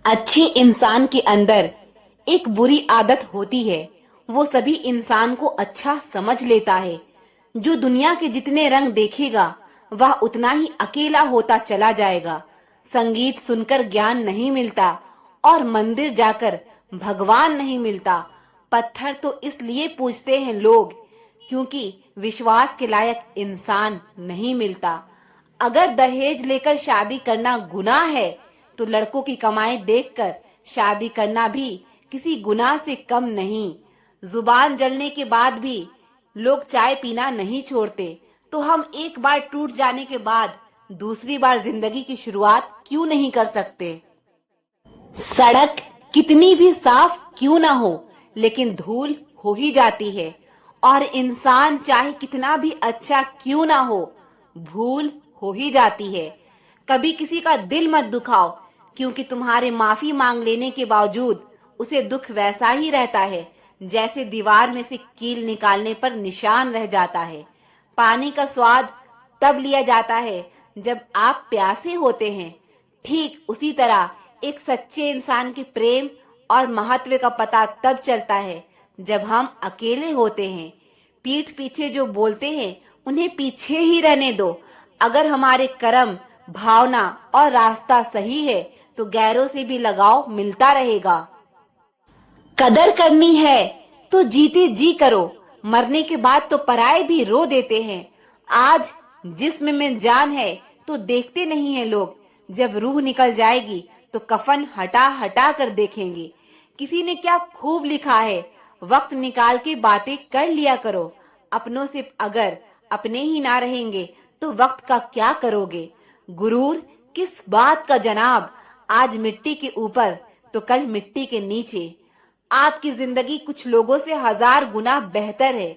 अच्छे इंसान के अंदर एक बुरी आदत होती है। वो सभी इंसान को अच्छा समझ लेता है। जो दुनिया के जितने रंग देखेगा वह उतना ही अकेला होता चला जाएगा। संगीत सुनकर ज्ञान नहीं मिलता और मंदिर जाकर भगवान नहीं मिलता। पत्थर तो इसलिए पूजते हैं लोग क्योंकि विश्वास के लायक इंसान नहीं मिलता। अगर दहेज लेकर शादी करना गुनाह है तो लड़कों की कमाई देखकर शादी करना भी किसी गुनाह से कम नहीं। जुबान जलने के बाद भी लोग चाय पीना नहीं छोड़ते, तो हम एक बार टूट जाने के बाद दूसरी बार जिंदगी की शुरुआत क्यों नहीं कर सकते। सड़क कितनी भी साफ क्यों ना हो, लेकिन धूल हो ही जाती है। और इंसान चाहे कितना भी अच्छा क्यों ना हो, भूल हो ही जाती है। कभी किसी का दिल मत दुखाओ, क्योंकि तुम्हारे माफी मांग लेने के बावजूद उसे दुख वैसा ही रहता है जैसे दीवार में से कील निकालने पर निशान रह जाता है। पानी का स्वाद तब लिया जाता है जब आप प्यासे होते हैं। ठीक उसी तरह एक सच्चे इंसान के प्रेम और महत्व का पता तब चलता है जब हम अकेले होते हैं। पीठ पीछे जो बोलते हैं उन्हें पीछे ही रहने दो। अगर हमारे कर्म, भावना और रास्ता सही है तो गैरों से भी लगाव मिलता रहेगा। कदर करनी है तो जीते जी करो, मरने के बाद तो पराये भी रो देते हैं। आज जिस्म में जान है तो देखते नहीं है लोग, जब रूह निकल जाएगी तो कफन हटा हटा कर देखेंगे। किसी ने क्या खूब लिखा है, वक्त निकाल के बातें कर लिया करो। अपनों से अगर अपने ही ना रहेंगे तो वक्त का क्या करोगे। गुरूर किस बात का जनाब, आज मिट्टी के ऊपर तो कल मिट्टी के नीचे। आपकी जिंदगी कुछ लोगों से 1000 गुना बेहतर है।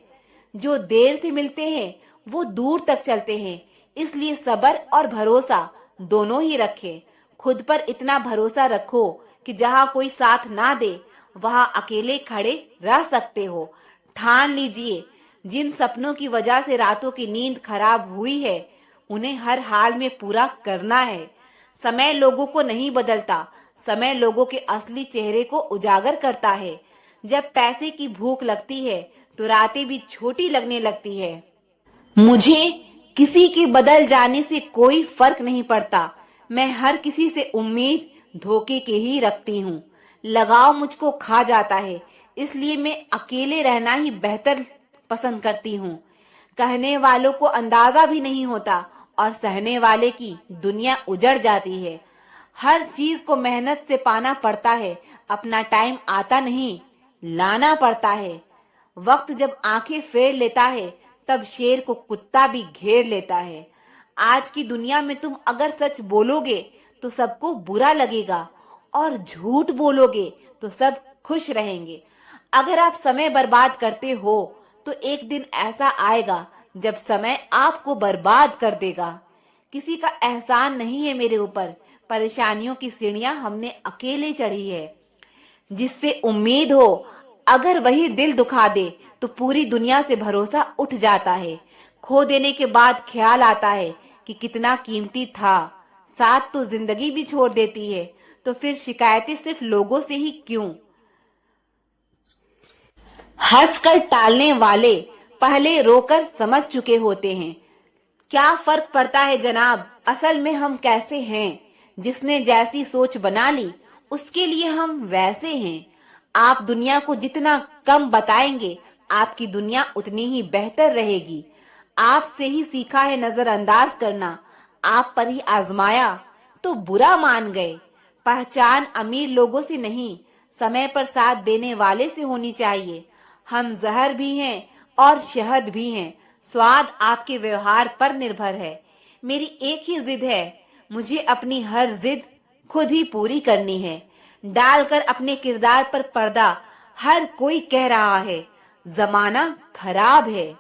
जो देर से मिलते हैं वो दूर तक चलते हैं, इसलिए सब्र और भरोसा दोनों ही रखें। खुद पर इतना भरोसा रखो कि जहाँ कोई साथ ना दे वहां अकेले खड़े रह सकते हो। ठान लीजिए, जिन सपनों की वजह से रातों की नींद खराब हुई है उन्हें हर हाल में पूरा करना है। समय लोगों को नहीं बदलता, समय लोगों के असली चेहरे को उजागर करता है। जब पैसे की भूख लगती है तो रातें भी छोटी लगने लगती है। मुझे किसी के बदल जाने से कोई फर्क नहीं पड़ता। मैं हर किसी से उम्मीद धोखे के ही रखती हूँ। लगाव मुझको खा जाता है, इसलिए मैं अकेले रहना ही बेहतर पसंद करती हूँ। कहने वालों को अंदाजा भी नहीं होता और सहने वाले की दुनिया उजड़ जाती है। हर चीज को मेहनत से पाना पड़ता है, अपना टाइम आता नहीं, लाना पड़ता है। वक्त जब आंखें फेर लेता है तब शेर को कुत्ता भी घेर लेता है। आज की दुनिया में तुम अगर सच बोलोगे तो सबको बुरा लगेगा और झूठ बोलोगे तो सब खुश रहेंगे। अगर आप समय बर्बाद करते हो तो एक दिन ऐसा आएगा जब समय आपको बर्बाद कर देगा। किसी का एहसान नहीं है मेरे ऊपर, परेशानियों की सीढ़ियां हमने अकेले चढ़ी है। जिससे उम्मीद हो अगर वही दिल दुखा दे तो पूरी दुनिया से भरोसा उठ जाता है। खो देने के बाद ख्याल आता है कि कितना कीमती था। साथ तो जिंदगी भी छोड़ देती है, तो फिर शिकायतें सिर्फ लोगों से ही क्यों। हंसकर टालने वाले पहले रोकर समझ चुके होते हैं। क्या फर्क पड़ता है जनाब, असल में हम कैसे हैं। जिसने जैसी सोच बना ली उसके लिए हम वैसे हैं। आप दुनिया को जितना कम बताएंगे आपकी दुनिया उतनी ही बेहतर रहेगी। आपसे ही सीखा है नजरअंदाज करना, आप पर ही आजमाया तो बुरा मान गए। पहचान अमीर लोगों से नहीं, समय पर साथ देने वाले से होनी चाहिए। हम जहर भी हैं और शहद भी हैं, स्वाद आपके व्यवहार पर निर्भर है। मेरी एक ही जिद है, मुझे अपनी हर जिद खुद ही पूरी करनी है। डालकर अपने किरदार पर पर्दा हर कोई कह रहा है जमाना खराब है।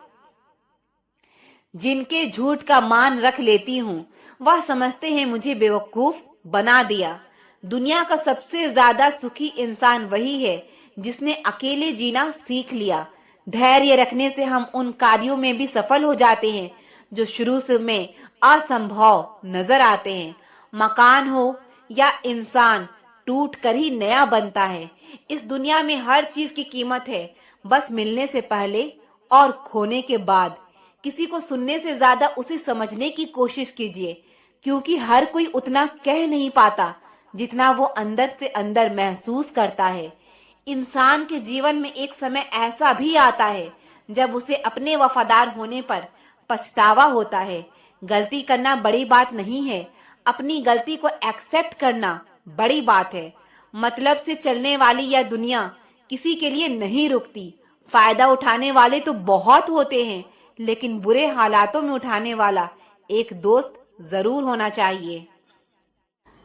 जिनके झूठ का मान रख लेती हूँ वह समझते हैं मुझे बेवकूफ बना दिया। दुनिया का सबसे ज्यादा सुखी इंसान वही है जिसने अकेले जीना सीख लिया। धैर्य रखने से हम उन कार्यों में भी सफल हो जाते हैं जो शुरू से में असंभव नजर आते हैं। मकान हो या इंसान, टूट कर ही नया बनता है। इस दुनिया में हर चीज की कीमत है, बस मिलने से पहले और खोने के बाद। किसी को सुनने से ज्यादा उसे समझने की कोशिश कीजिए, क्योंकि हर कोई उतना कह नहीं पाता जितना वो अंदर से अंदर महसूस करता है। इंसान के जीवन में एक समय ऐसा भी आता है जब उसे अपने वफादार होने पर पछतावा होता है। गलती करना बड़ी बात नहीं है, अपनी गलती को एक्सेप्ट करना बड़ी बात है। मतलब से चलने वाली यह दुनिया किसी के लिए नहीं रुकती। फायदा उठाने वाले तो बहुत होते हैं, लेकिन बुरे हालातों में उठाने वाला एक दोस्त जरूर होना चाहिए।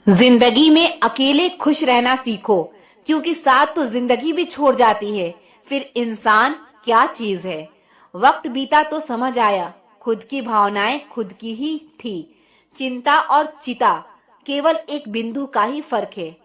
जिंदगी में अकेले खुश रहना सीखो, क्योंकि साथ तो जिंदगी भी छोड़ जाती है। फिर इंसान क्या चीज है। वक्त बीता तो समझ आया, खुद की भावनाएं खुद की ही थी। चिंता और चिता केवल एक बिंदु का ही फर्क है।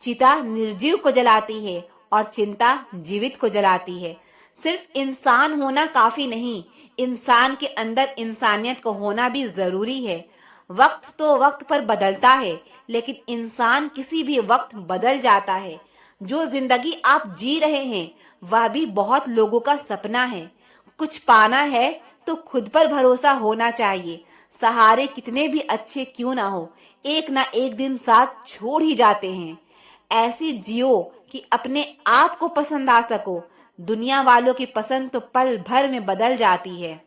चिता निर्जीव को जलाती है और चिंता जीवित को जलाती है। सिर्फ इंसान होना काफी नहीं, इंसान के अंदर इंसानियत को होना भी जरूरी है। वक्त तो वक्त पर बदलता है, लेकिन इंसान किसी भी वक्त बदल जाता है। जो जिंदगी आप जी रहे हैं वह भी बहुत लोगों का सपना है। कुछ पाना है तो खुद पर भरोसा होना चाहिए। सहारे कितने भी अच्छे क्यों ना हो, एक ना एक दिन साथ छोड़ ही जाते हैं। ऐसी जियो कि अपने आप को पसंद आ सको। दुनिया वालों की पसंद तो पल भर में बदल जाती है।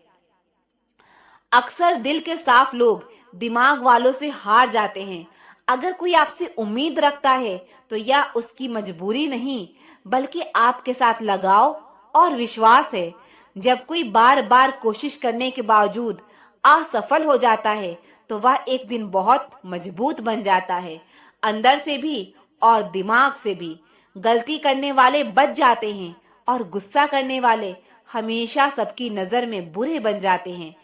अक्सर दिल के साफ लोग दिमाग वालों से हार जाते हैं। अगर कोई आपसे उम्मीद रखता है तो यह उसकी मजबूरी नहीं, बल्कि आपके साथ लगाव और विश्वास है। जब कोई बार बार कोशिश करने के बावजूद असफल हो जाता है तो वह एक दिन बहुत मजबूत बन जाता है, अंदर से भी और दिमाग से भी। गलती करने वाले बच जाते हैं और गुस्सा करने वाले हमेशा सबकी नजर में बुरे बन जाते हैं।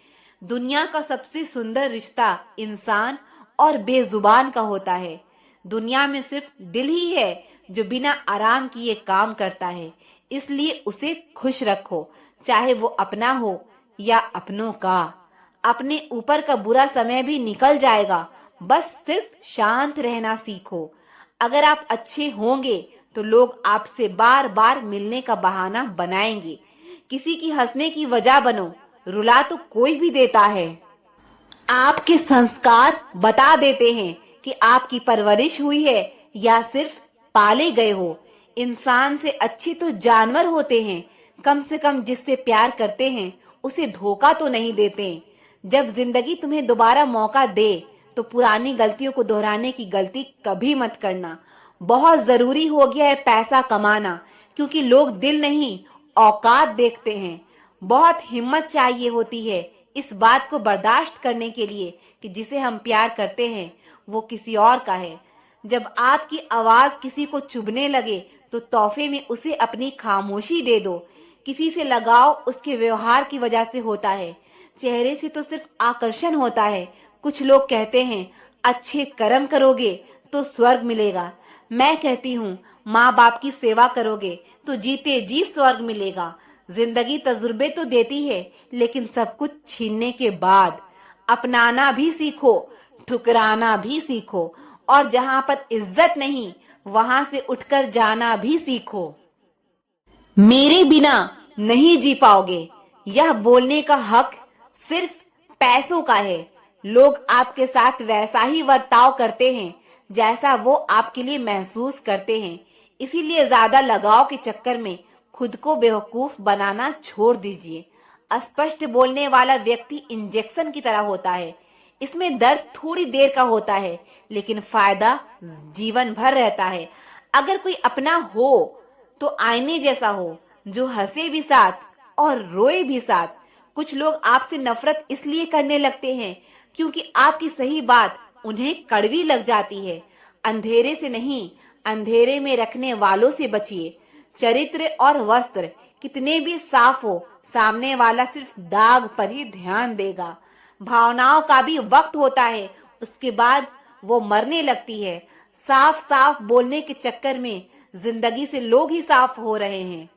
दुनिया का सबसे सुंदर रिश्ता इंसान और बेजुबान का होता है। दुनिया में सिर्फ दिल ही है जो बिना आराम किए काम करता है, इसलिए उसे खुश रखो, चाहे वो अपना हो या अपनों का। अपने ऊपर का बुरा समय भी निकल जाएगा, बस सिर्फ शांत रहना सीखो। अगर आप अच्छे होंगे तो लोग आपसे बार बार मिलने का बहाना बनाएंगे। किसी की हंसने की वजह बनो, रुला तो कोई भी देता है। आपके संस्कार बता देते हैं कि आपकी परवरिश हुई है या सिर्फ पाले गए हो। इंसान से अच्छे तो जानवर होते हैं, कम से कम जिससे प्यार करते हैं उसे धोखा तो नहीं देते। जब जिंदगी तुम्हें दोबारा मौका दे तो पुरानी गलतियों को दोहराने की गलती कभी मत करना। बहुत जरूरी हो गया है पैसा कमाना, क्योंकि लोग दिल नहीं औकात देखते हैं। बहुत हिम्मत चाहिए होती है इस बात को बर्दाश्त करने के लिए कि जिसे हम प्यार करते हैं वो किसी और का है। जब आपकी आवाज किसी को चुभने लगे तो तोहफे में उसे अपनी खामोशी दे दो। किसी से लगाव उसके व्यवहार की वजह से होता है, चेहरे से तो सिर्फ आकर्षण होता है। कुछ लोग कहते हैं अच्छे कर्म करोगे तो स्वर्ग मिलेगा। मैं कहती हूँ माँ बाप की सेवा करोगे तो जीते जी स्वर्ग मिलेगा। जिंदगी तजुर्बे तो देती है, लेकिन सब कुछ छीनने के बाद अपनाना भी सीखो, ठुकराना भी सीखो, और जहां पर इज्जत नहीं वहां से उठकर जाना भी सीखो। मेरे बिना नहीं जी पाओगे, यह बोलने का हक सिर्फ पैसों का है। लोग आपके साथ वैसा ही बर्ताव करते हैं जैसा वो आपके लिए महसूस करते हैं। इसीलिए ज्यादा लगाव के चक्कर में खुद को बेवकूफ बनाना छोड़ दीजिए। स्पष्ट बोलने वाला व्यक्ति इंजेक्शन की तरह होता है। इसमें दर्द थोड़ी देर का होता है, लेकिन फायदा जीवन भर रहता है। अगर कोई अपना हो तो आईने जैसा हो, जो हंसे भी साथ और रोए भी साथ। कुछ लोग आपसे नफरत इसलिए करने लगते हैं क्योंकि आपकी सही बात उन्हें कड़वी लग जाती है। अंधेरे से नहीं, अंधेरे में रखने वालों से बचिए। चरित्र और वस्त्र कितने भी साफ हो, सामने वाला सिर्फ दाग पर ही ध्यान देगा। भावनाओं का भी वक्त होता है, उसके बाद वो मरने लगती है। साफ साफ बोलने के चक्कर में जिंदगी से लोग ही साफ हो रहे हैं।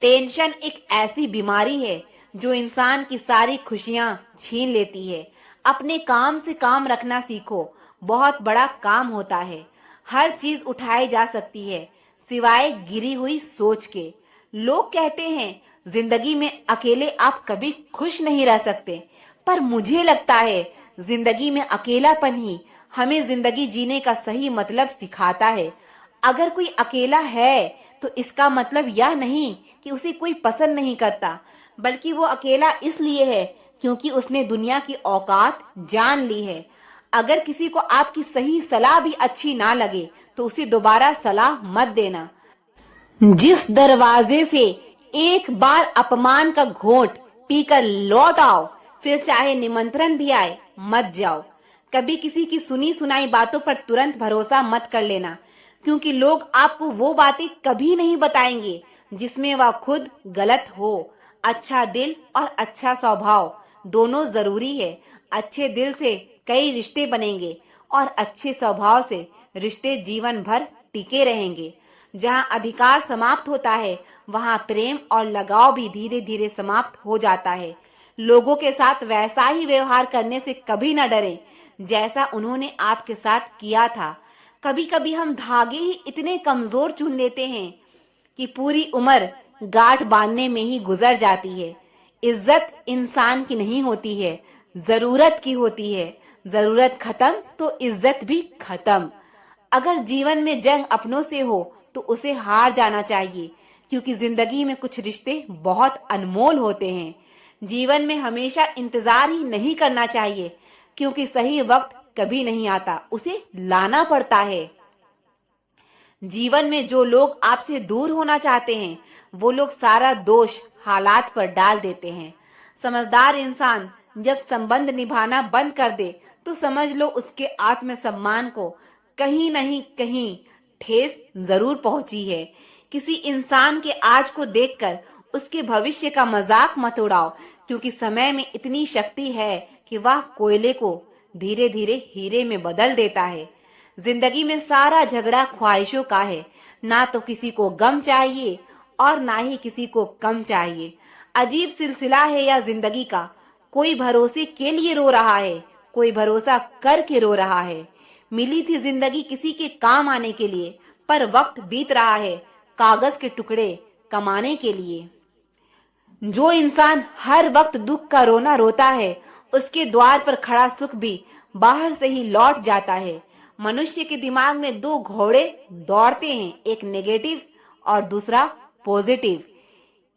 टेंशन एक ऐसी बीमारी है जो इंसान की सारी खुशियां छीन लेती है। अपने काम से काम रखना सीखो, बहुत बड़ा काम होता है। हर चीज उठाई जा सकती है सिवाय गिरी हुई सोच के। लोग कहते हैं जिंदगी में अकेले आप कभी खुश नहीं रह सकते, पर मुझे लगता है जिंदगी में अकेलापन ही हमें जिंदगी जीने का सही मतलब सिखाता है। अगर कोई अकेला है तो इसका मतलब यह नहीं कि उसे कोई पसंद नहीं करता, बल्कि वो अकेला इसलिए है क्योंकि उसने दुनिया की औकात जान ली है। अगर किसी को आपकी सही सलाह भी अच्छी ना लगे तो उसे दोबारा सलाह मत देना। जिस दरवाजे से एक बार अपमान का घोंट पीकर लौट आओ, फिर चाहे निमंत्रण भी आए मत जाओ। कभी किसी की सुनी सुनाई बातों पर तुरंत भरोसा मत कर लेना, क्योंकि लोग आपको वो बातें कभी नहीं बताएंगे जिसमें वह खुद गलत हो। अच्छा दिल और अच्छा स्वभाव दोनों जरूरी है। अच्छे दिल से कई रिश्ते बनेंगे और अच्छे स्वभाव से रिश्ते जीवन भर टिके रहेंगे। जहाँ अधिकार समाप्त होता है वहाँ प्रेम और लगाव भी धीरे धीरे समाप्त हो जाता है। लोगों के साथ वैसा ही व्यवहार करने से कभी न डरें जैसा उन्होंने आपके साथ किया था। कभी कभी हम धागे ही इतने कमजोर चुन लेते हैं कि पूरी उम्र गांठ बांधने में ही गुजर जाती है। इज्जत इंसान की नहीं होती है, जरूरत की होती है। जरूरत खत्म तो इज्जत भी खत्म। अगर जीवन में जंग अपनों से हो तो उसे हार जाना चाहिए, क्योंकि जिंदगी में कुछ रिश्ते बहुत अनमोल होते हैं। जीवन में हमेशा इंतजार ही नहीं करना चाहिए, क्योंकि सही वक्त कभी नहीं आता, उसे लाना पड़ता है। जीवन में जो लोग आपसे दूर होना चाहते हैं वो लोग सारा दोष हालात पर डाल देते हैं। समझदार इंसान जब संबंध निभाना बंद कर दे तो समझ लो उसके आत्मसम्मान को कहीं नहीं कहीं ठेस जरूर पहुंची है। किसी इंसान के आज को देखकर उसके भविष्य का मजाक मत उड़ाओ, क्योंकि समय में इतनी शक्ति है कि वह कोयले को धीरे धीरे हीरे में बदल देता है। जिंदगी में सारा झगड़ा ख्वाहिशों का है। ना तो किसी को गम चाहिए और ना ही किसी को कम चाहिए। अजीब सिलसिला है यह जिंदगी का। कोई भरोसे के लिए रो रहा है, कोई भरोसा करके रो रहा है। मिली थी जिंदगी किसी के काम आने के लिए, पर वक्त बीत रहा है कागज के टुकड़े कमाने के लिए। जो इंसान हर वक्त दुख का रोना रोता है उसके द्वार पर खड़ा सुख भी बाहर से ही लौट जाता है। मनुष्य के दिमाग में दो घोड़े दौड़ते हैं, एक नेगेटिव और दूसरा पॉजिटिव।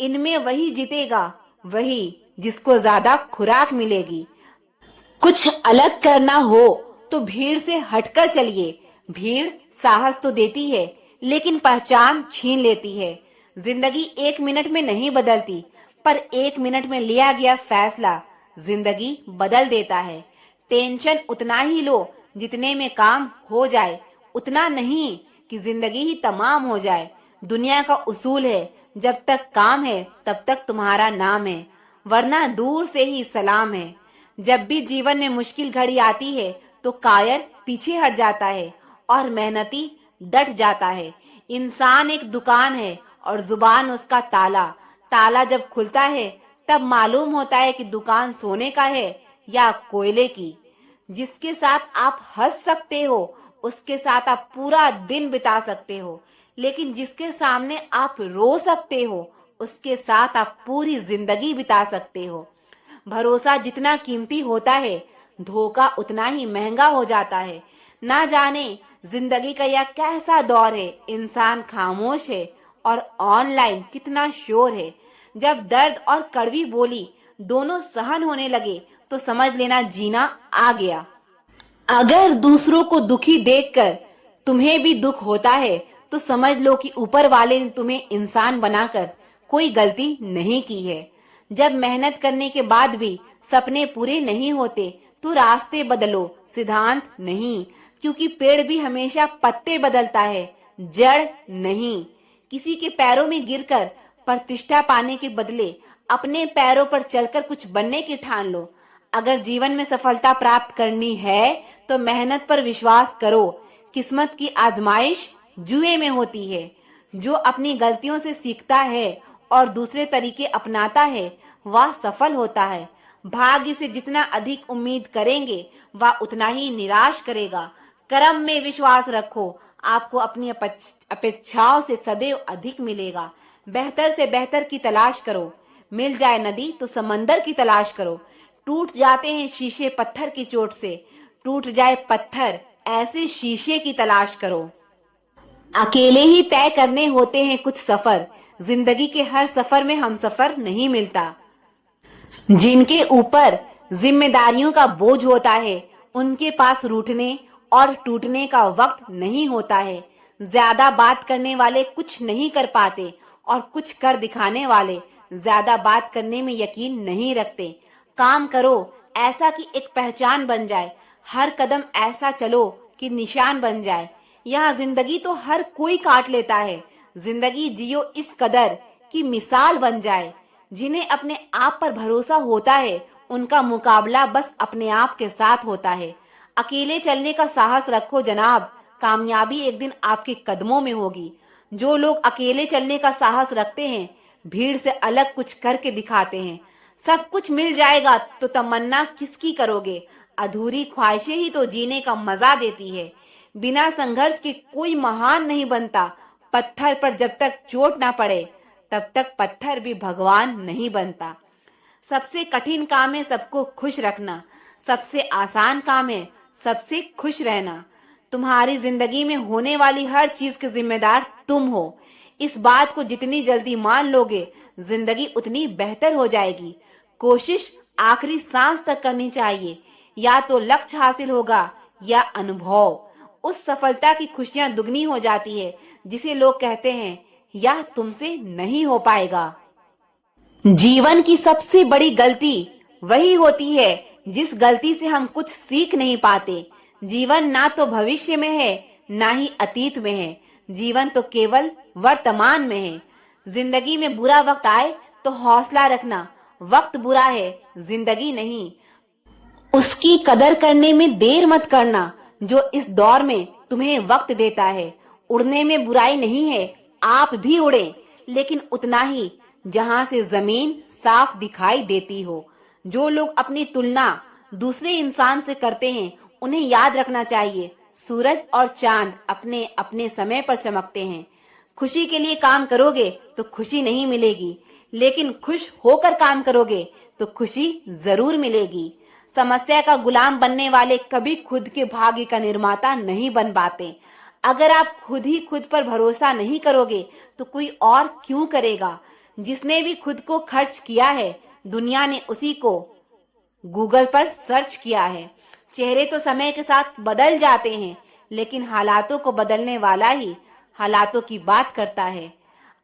इनमें वही जीतेगा वही जिसको ज्यादा खुराक मिलेगी। कुछ अलग करना हो तो भीड़ से हटकर चलिए। भीड़ साहस तो देती है लेकिन पहचान छीन लेती है। जिंदगी 1 मिनट में नहीं बदलती, पर 1 मिनट में लिया गया फैसला जिंदगी बदल देता है। टेंशन उतना ही लो जितने में काम हो जाए, उतना नहीं कि जिंदगी ही तमाम हो जाए। दुनिया का उसूल है जब तक काम है तब तक तुम्हारा नाम है, वरना दूर से ही सलाम है। जब भी जीवन में मुश्किल घड़ी आती है तो कायर पीछे हट जाता है और मेहनती डट जाता है। इंसान एक दुकान है और जुबान उसका ताला। ताला जब खुलता है तब मालूम होता है कि दुकान सोने का है या कोयले की। जिसके साथ आप हंस सकते हो उसके साथ आप पूरा दिन बिता सकते हो, लेकिन जिसके सामने आप रो सकते हो उसके साथ आप पूरी जिंदगी बिता सकते हो। भरोसा जितना कीमती होता है धोखा उतना ही महंगा हो जाता है। ना जाने जिंदगी का यह कैसा दौर है, इंसान खामोश है और ऑनलाइन कितना शोर है। जब दर्द और कड़वी बोली दोनों सहन होने लगे तो समझ लेना जीना आ गया। अगर दूसरों को दुखी देखकर तुम्हें भी दुख होता है तो समझ लो कि ऊपर वाले ने तुम्हें इंसान बनाकर कोई गलती नहीं की है। जब मेहनत करने के बाद भी सपने पूरे नहीं होते तो रास्ते बदलो, सिद्धांत नहीं, क्योंकि पेड़ भी हमेशा पत्ते बदलता है, जड़ नहीं। किसी के पैरों में गिरकर प्रतिष्ठा पाने के बदले अपने पैरों पर चलकर कुछ बनने की ठान लो। अगर जीवन में सफलता प्राप्त करनी है तो मेहनत पर विश्वास करो। किस्मत की आजमाइश जुए में होती है। जो अपनी गलतियों से सीखता है और दूसरे तरीके अपनाता है वह सफल होता है। भाग्य से जितना अधिक उम्मीद करेंगे वह उतना ही निराश करेगा। कर्म में विश्वास रखो, आपको अपनी अपेक्षाओं से सदैव अधिक मिलेगा। बेहतर से बेहतर की तलाश करो। मिल जाए नदी तो समंदर की तलाश करो। टूट जाते हैं शीशे पत्थर की चोट से, टूट जाए पत्थर ऐसे शीशे की तलाश करो। अकेले ही तय करने होते हैं कुछ सफर, जिंदगी के हर सफर में हम सफर नहीं मिलता। जिनके ऊपर जिम्मेदारियों का बोझ होता है उनके पास रूठने और टूटने का वक्त नहीं होता है। ज्यादा बात करने वाले कुछ नहीं कर पाते और कुछ कर दिखाने वाले ज्यादा बात करने में यकीन नहीं रखते। काम करो ऐसा कि एक पहचान बन जाए, हर कदम ऐसा चलो कि निशान बन जाए। यहाँ जिंदगी तो हर कोई काट लेता है, जिंदगी जियो इस कदर कि मिसाल बन जाए। जिन्हें अपने आप पर भरोसा होता है उनका मुकाबला बस अपने आप के साथ होता है। अकेले चलने का साहस रखो जनाब, कामयाबी एक दिन आपके कदमों में होगी। जो लोग अकेले चलने का साहस रखते हैं भीड़ से अलग कुछ करके दिखाते हैं। सब कुछ मिल जाएगा तो तमन्ना किसकी करोगे? अधूरी ख्वाहिशें ही तो जीने का मजा देती है। बिना संघर्ष के कोई महान नहीं बनता। पत्थर पर जब तक चोट ना पड़े तब तक पत्थर भी भगवान नहीं बनता। सबसे कठिन काम है सबको खुश रखना, सबसे आसान काम है सबसे खुश रहना। तुम्हारी जिंदगी में होने वाली हर चीज के जिम्मेदार तुम हो। इस बात को जितनी जल्दी मान लोगे जिंदगी उतनी बेहतर हो जाएगी। कोशिश आखिरी सांस तक करनी चाहिए, या तो लक्ष्य हासिल होगा या अनुभव। उस सफलता की खुशियां दुगनी हो जाती है जिसे लोग कहते हैं यह तुमसे नहीं हो पाएगा। जीवन की सबसे बड़ी गलती वही होती है जिस गलती से हम कुछ सीख नहीं पाते। जीवन ना तो भविष्य में है ना ही अतीत में है, जीवन तो केवल वर्तमान में है। जिंदगी में बुरा वक्त आए तो हौसला रखना, वक्त बुरा है जिंदगी नहीं। उसकी कदर करने में देर मत करना जो इस दौर में तुम्हें वक्त देता है। उड़ने में बुराई नहीं है, आप भी उड़े, लेकिन उतना ही जहां से जमीन साफ दिखाई देती हो। जो लोग अपनी तुलना दूसरे इंसान से करते हैं उन्हें याद रखना चाहिए सूरज और चांद अपने अपने समय पर चमकते हैं। खुशी के लिए काम करोगे तो खुशी नहीं मिलेगी, लेकिन खुश होकर काम करोगे तो खुशी जरूर मिलेगी। समस्या का गुलाम बनने वाले कभी खुद के भाग्य का निर्माता नहीं बन पाते। अगर आप खुद ही खुद पर भरोसा नहीं करोगे तो कोई और क्यों करेगा? जिसने भी खुद को खर्च किया है दुनिया ने उसी को गूगल पर सर्च किया है। चेहरे तो समय के साथ बदल जाते हैं, लेकिन हालातों को बदलने वाला ही हालातों की बात करता है।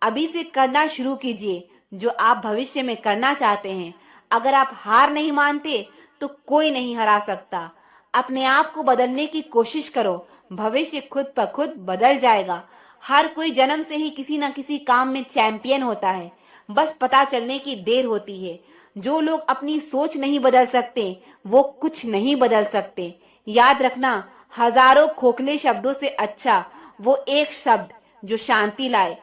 अभी से करना शुरू कीजिए जो आप भविष्य में करना चाहते हैं। अगर आप हार नहीं मानते तो कोई नहीं हरा सकता। अपने आप को बदलने की कोशिश करो, भविष्य खुद ब खुद बदल जाएगा। हर कोई जन्म से ही किसी न किसी काम में चैंपियन होता है, बस पता चलने की देर होती है। जो लोग अपनी सोच नहीं बदल सकते वो कुछ नहीं बदल सकते। याद रखना, हजारों खोखले शब्दों से अच्छा वो एक शब्द जो शांति लाए।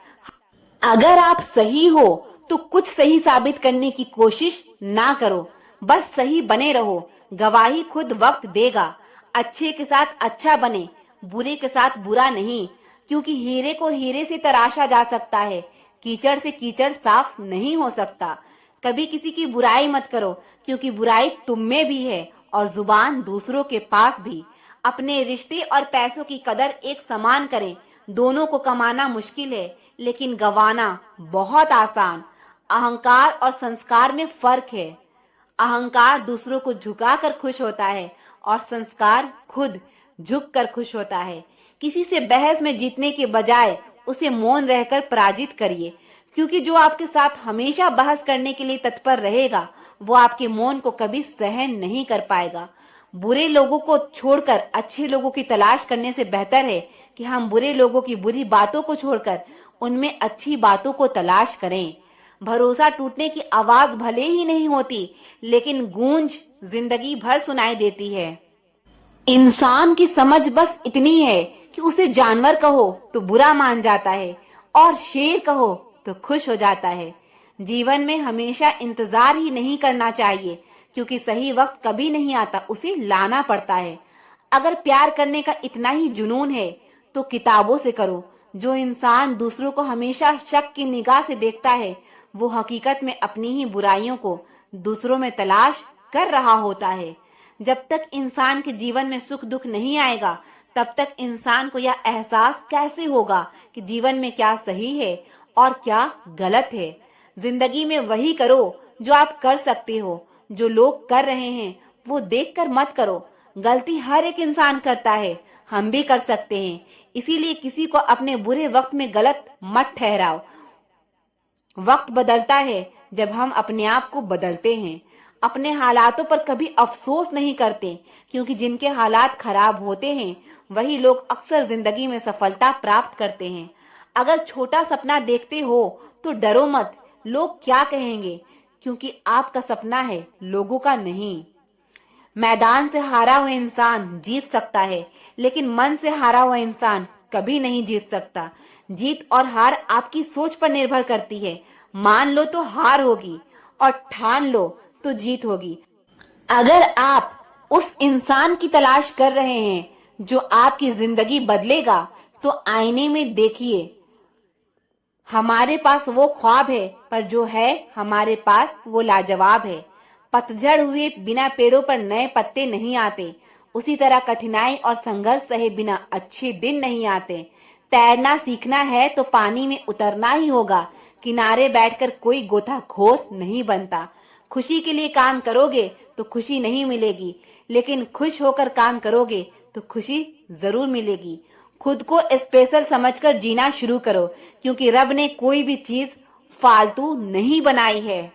अगर आप सही हो तो कुछ सही साबित करने की कोशिश ना करो, बस सही बने रहो। गवाही खुद वक्त देगा। अच्छे के साथ अच्छा बने, बुरे के साथ बुरा नहीं, क्योंकि हीरे को हीरे से तराशा जा सकता है, कीचड़ से कीचड़ साफ नहीं हो सकता। कभी किसी की बुराई मत करो, क्योंकि बुराई तुम में भी है और जुबान दूसरों के पास भी। अपने रिश्ते और पैसों की कदर एक समान करें। दोनों को कमाना मुश्किल है, लेकिन गंवाना बहुत आसान। अहंकार और संस्कार में फर्क है। अहंकार दूसरों को झुकाकर खुश होता है और संस्कार खुद झुककर खुश होता है। किसी से बहस में जीतने के बजाय उसे मौन रहकर पराजित करिए, क्योंकि जो आपके साथ हमेशा बहस करने के लिए तत्पर रहेगा वो आपके मौन को कभी सहन नहीं कर पाएगा। बुरे लोगों को छोड़कर अच्छे लोगों की तलाश करने से बेहतर है कि हम बुरे लोगों की बुरी बातों को छोड़कर उनमें अच्छी बातों को तलाश करें। भरोसा टूटने की आवाज भले ही नहीं होती, लेकिन गूंज जिंदगी भर सुनाई देती है। इंसान की समझ बस इतनी है कि उसे जानवर कहो तो बुरा मान जाता है और शेर कहो तो खुश हो जाता है। जीवन में हमेशा इंतजार ही नहीं करना चाहिए, क्योंकि सही वक्त कभी नहीं आता, उसे लाना पड़ता है। अगर प्यार करने का इतना ही जुनून है तो किताबों से करो। जो इंसान दूसरों को हमेशा शक की निगाह से देखता है, वो हकीकत में अपनी ही बुराइयों को दूसरों में तलाश कर रहा होता है। जब तक इंसान के जीवन में सुख दुख नहीं आएगा, तब तक इंसान को यह एहसास कैसे होगा कि जीवन में क्या सही है और क्या गलत है। जिंदगी में वही करो जो आप कर सकते हो। जो लोग कर रहे हैं वो देखकर मत करो। गलती हर एक इंसान करता है, हम भी कर सकते हैं। इसीलिए किसी को अपने बुरे वक्त में गलत मत ठहराओ। वक्त बदलता है जब हम अपने आप को बदलते हैं। अपने हालातों पर कभी अफसोस नहीं करते, क्योंकि जिनके हालात खराब होते हैं वही लोग अक्सर जिंदगी में सफलता प्राप्त करते हैं। अगर छोटा सपना देखते हो तो डरो मत, लोग क्या कहेंगे, क्योंकि आपका सपना है, लोगों का नहीं। मैदान से हारा हुआ इंसान जीत सकता है, लेकिन मन से हारा हुआ इंसान कभी नहीं जीत सकता। जीत और हार आपकी सोच पर निर्भर करती है। मान लो तो हार होगी और ठान लो तो जीत होगी। अगर आप उस इंसान की तलाश कर रहे हैं जो आपकी जिंदगी बदलेगा, तो आईने में देखिए। हमारे पास वो ख्वाब है, पर जो है हमारे पास वो लाजवाब है। पतझड़ हुए बिना पेड़ों पर नए पत्ते नहीं आते, उसी तरह कठिनाई और संघर्ष सहे बिना अच्छे दिन नहीं आते। तैरना सीखना है तो पानी में उतरना ही होगा। किनारे बैठकर कोई गोताखोर नहीं बनता। खुशी के लिए काम करोगे तो खुशी नहीं मिलेगी, लेकिन खुश होकर काम करोगे तो खुशी जरूर मिलेगी। खुद को स्पेशल समझकर जीना शुरू करो, क्योंकि रब ने कोई भी चीज फालतू नहीं बनाई है।